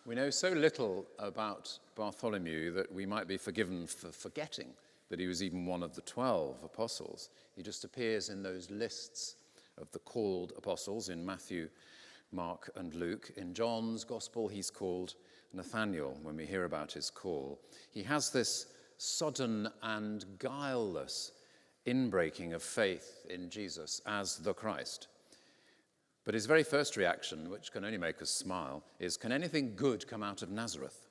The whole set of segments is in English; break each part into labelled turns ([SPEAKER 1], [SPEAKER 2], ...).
[SPEAKER 1] We know so little about Bartholomew that we might be forgiven for forgetting that he was even one of the 12 apostles. He just appears in those lists of the called apostles in Matthew, Mark, and Luke. In John's Gospel, he's called Nathanael when we hear about his call. He has this sudden and guileless inbreaking of faith in Jesus as the Christ. But his very first reaction, which can only make us smile, is, can anything good come out of Nazareth?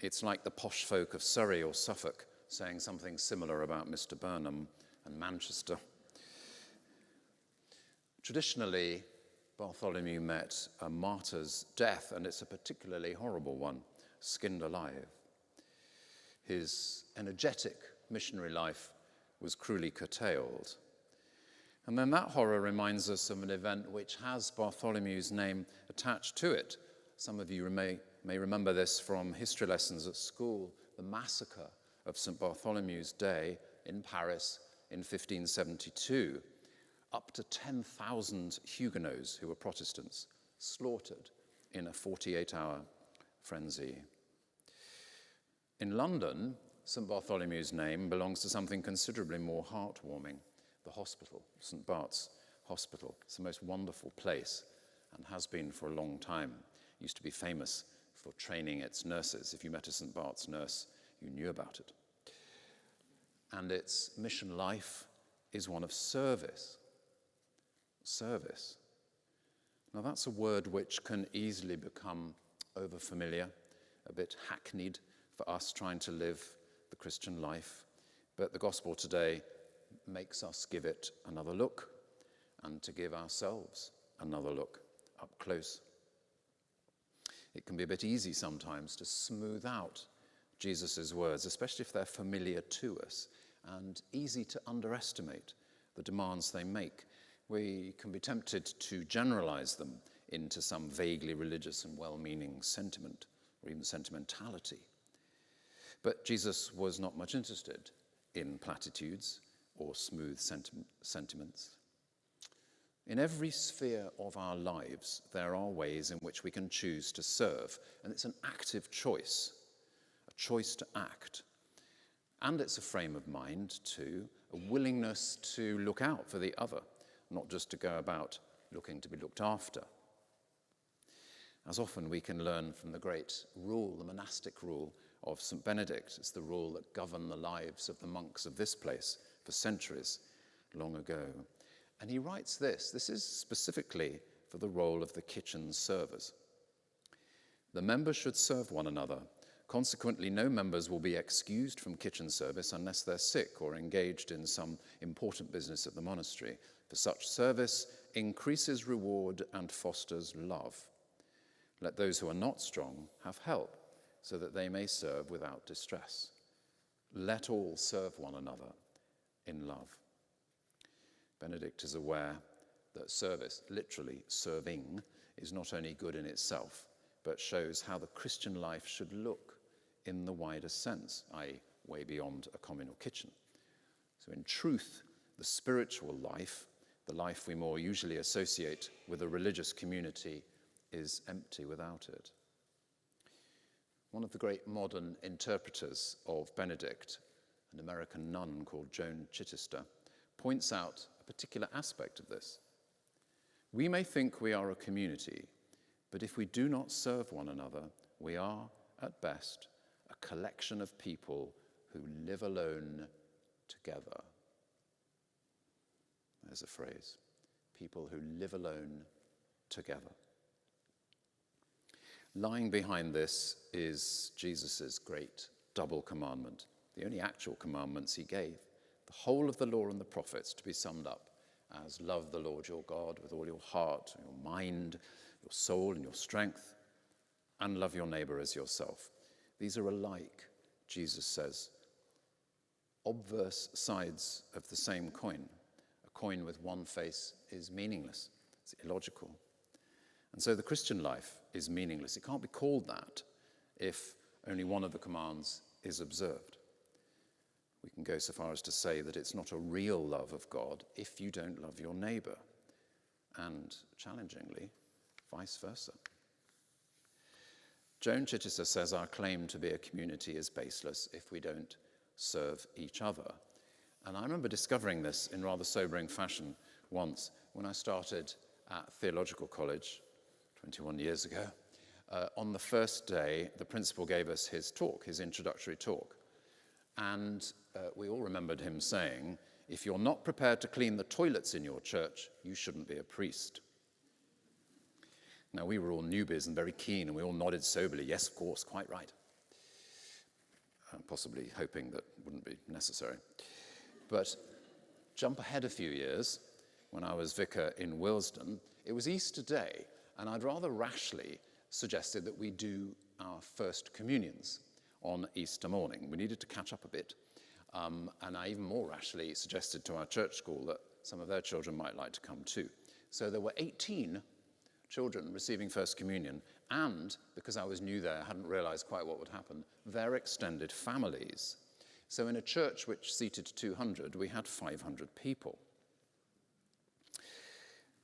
[SPEAKER 1] It's like the posh folk of Surrey or Suffolk saying something similar about Mr. Burnham and Manchester. Traditionally, Bartholomew met a martyr's death, and it's a particularly horrible one, skinned alive. His energetic missionary life was cruelly curtailed. And then that horror reminds us of an event which has Bartholomew's name attached to it. Some of you may remember this from history lessons at school, the massacre of St Bartholomew's Day in Paris in 1572. Up to 10,000 Huguenots who were Protestants slaughtered in a 48-hour frenzy. In London, St Bartholomew's name belongs to something considerably more heartwarming, the hospital, St Bart's Hospital. It's the most wonderful place and has been for a long time. It used to be famous for training its nurses. If you met a St Bart's nurse, you knew about it. And its mission life is one of service. Service. Now that's a word which can easily become overfamiliar, a bit hackneyed for us trying to live the Christian life. But the gospel today makes us give it another look and to give ourselves another look up close. It can be a bit easy sometimes to smooth out Jesus' words, especially if they're familiar to us, and easy to underestimate the demands they make. We can be tempted to generalize them into some vaguely religious and well-meaning sentiment or even sentimentality. But Jesus was not much interested in platitudes or smooth sentiments. In every sphere of our lives, there are ways in which we can choose to serve, and it's an active choice, a choice to act. And it's a frame of mind too, a willingness to look out for the other, not just to go about looking to be looked after. As often we can learn from the great rule, the monastic rule of St Benedict. It's the rule that governed the lives of the monks of this place for centuries long ago. And he writes this is specifically for the role of the kitchen servers. The members should serve one another. Consequently, no members will be excused from kitchen service unless they're sick or engaged in some important business at the monastery. For such service increases reward and fosters love. Let those who are not strong have help, so that they may serve without distress. Let all serve one another in love. Benedict is aware that service, literally serving, is not only good in itself, but shows how the Christian life should look in the wider sense, i.e., way beyond a communal kitchen. So in truth, the spiritual life, the life we more usually associate with a religious community, is empty without it. One of the great modern interpreters of Benedict, an American nun called Joan Chittister, points out a particular aspect of this. We may think we are a community, but if we do not serve one another, we are, at best, a collection of people who live alone together. There's a phrase. People who live alone together. Lying behind this is Jesus' great double commandment, the only actual commandments he gave. The whole of the law and the prophets to be summed up as love the Lord your God with all your heart, your mind, your soul, and your strength, and love your neighbor as yourself. These are alike, Jesus says, obverse sides of the same coin. A coin with one face is meaningless. It's illogical. And so the Christian life is meaningless. It can't be called that if only one of the commands is observed. We can go so far as to say that it's not a real love of God if you don't love your neighbor, and challengingly, vice versa. Joan Chittister says our claim to be a community is baseless if we don't serve each other. And I remember discovering this in rather sobering fashion once when I started at theological college 21 years ago. On the first day, the principal gave us his talk, his introductory talk. And we all remembered him saying, if you're not prepared to clean the toilets in your church, you shouldn't be a priest. Now, we were all newbies and very keen, and we all nodded soberly, yes, of course, quite right. Possibly hoping that wouldn't be necessary. But jump ahead a few years, when I was vicar in Willesden, it was Easter Day, and I'd rather rashly suggested that we do our first communions on Easter morning. We needed to catch up a bit. And I even more rashly suggested to our church school that some of their children might like to come too. So there were 18 children receiving First Communion, and, because I was new there, I hadn't realized quite what would happen, their extended families. So in a church which seated 200, we had 500 people.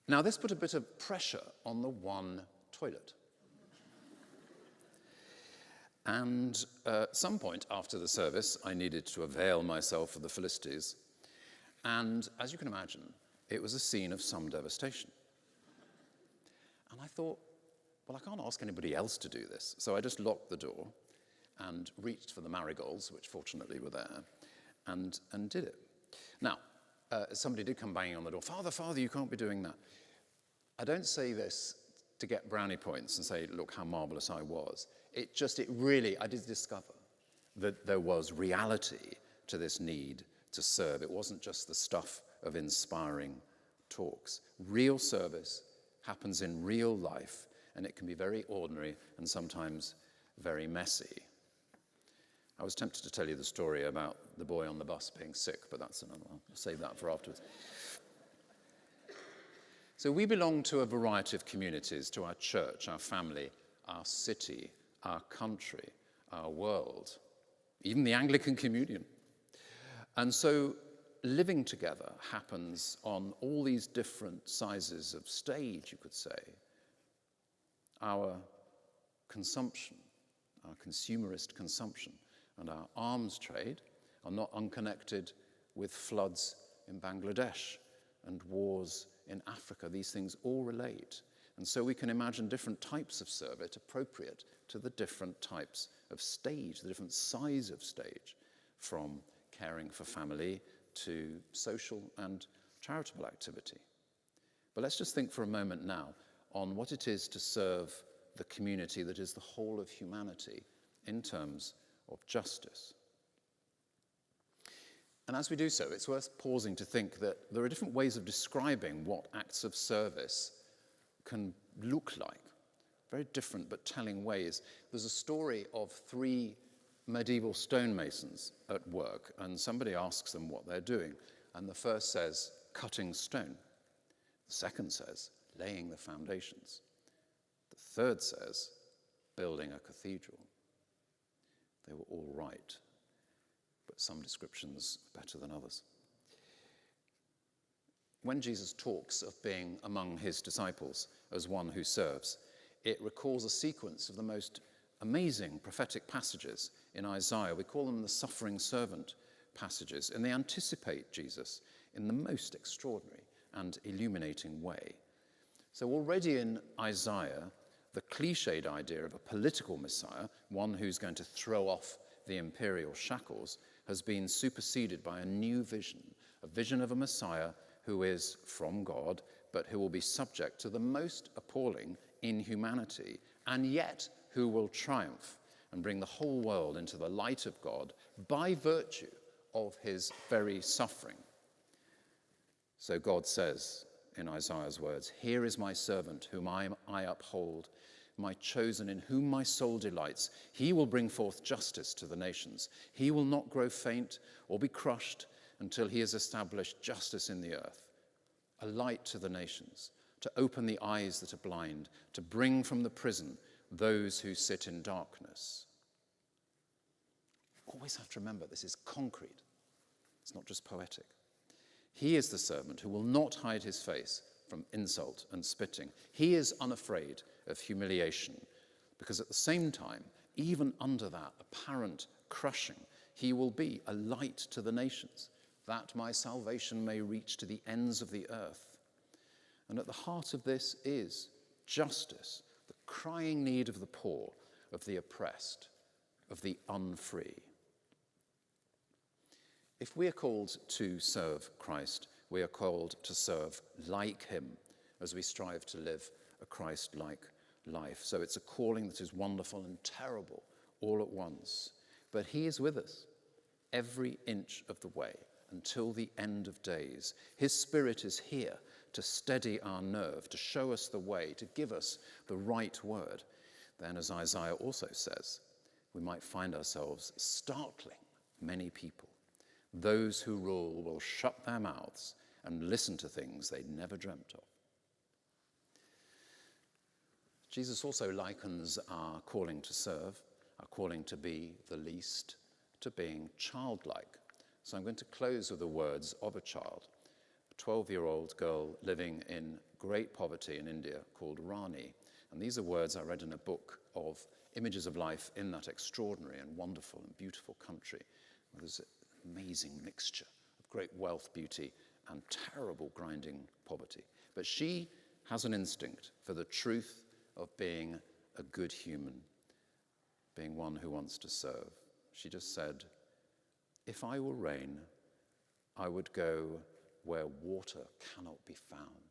[SPEAKER 1] Now, this put a bit of pressure on the one toilet. And at some point after the service, I needed to avail myself of the felicities. And as you can imagine, it was a scene of some devastation. And I thought, well, I can't ask anybody else to do this. So I just locked the door and reached for the marigolds, which fortunately were there, and did it. Now, somebody did come banging on the door. Father, you can't be doing that. I don't say this to get brownie points and say, look how marvelous I was. I did discover that there was reality to this need to serve. It wasn't just the stuff of inspiring talks. Real service happens in real life, and it can be very ordinary and sometimes very messy. I was tempted to tell you the story about the boy on the bus being sick, but that's another one. I'll save that for afterwards. So we belong to a variety of communities, to our church, our family, our city, our country, our world, even the Anglican Communion. And so living together happens on all these different sizes of stage, you could say. Our consumption, our consumerist consumption, and our arms trade are not unconnected with floods in Bangladesh and wars in Africa. These things all relate. And so we can imagine different types of service appropriate to the different types of stage, the different size of stage, from caring for family to social and charitable activity. But let's just think for a moment now on what it is to serve the community that is the whole of humanity in terms of justice. And as we do so, it's worth pausing to think that there are different ways of describing what acts of service can look like. Very different but telling ways. There's a story of 3 medieval stonemasons at work, and somebody asks them what they're doing. And the first says, cutting stone. The second says, laying the foundations. The third says, building a cathedral. They were all right, but some descriptions better than others. When Jesus talks of being among his disciples as one who serves, it recalls a sequence of the most amazing prophetic passages in Isaiah. We call them the suffering servant passages, and they anticipate Jesus in the most extraordinary and illuminating way. So already in Isaiah, the cliched idea of a political Messiah, one who's going to throw off the imperial shackles, has been superseded by a new vision, a vision of a Messiah who is from God, but who will be subject to the most appalling inhumanity, and yet who will triumph and bring the whole world into the light of God by virtue of his very suffering. So God says in Isaiah's words, "Here is my servant whom I uphold, my chosen in whom my soul delights. He will bring forth justice to the nations. He will not grow faint or be crushed until he has established justice in the earth, a light to the nations, to open the eyes that are blind, to bring from the prison those who sit in darkness." Always have to remember this is concrete. It's not just poetic. He is the servant who will not hide his face from insult and spitting. He is unafraid of humiliation because at the same time, even under that apparent crushing, he will be a light to the nations, that my salvation may reach to the ends of the earth. And at the heart of this is justice, the crying need of the poor, of the oppressed, of the unfree. If we are called to serve Christ, we are called to serve like him as we strive to live a Christ-like life. So it's a calling that is wonderful and terrible all at once. But he is with us every inch of the way until the end of days. His Spirit is here to steady our nerve, to show us the way, to give us the right word. Then, as Isaiah also says, we might find ourselves startling many people. Those who rule will shut their mouths and listen to things they'd never dreamt of. Jesus also likens our calling to serve, our calling to be the least, to being childlike. So I'm going to close with the words of a child, a 12-year-old girl living in great poverty in India called Rani. And these are words I read in a book of images of life in that extraordinary and wonderful and beautiful country. There's an amazing mixture of great wealth, beauty, and terrible grinding poverty. But she has an instinct for the truth of being a good human, being one who wants to serve. She just said, "If I were rain, I would go where water cannot be found.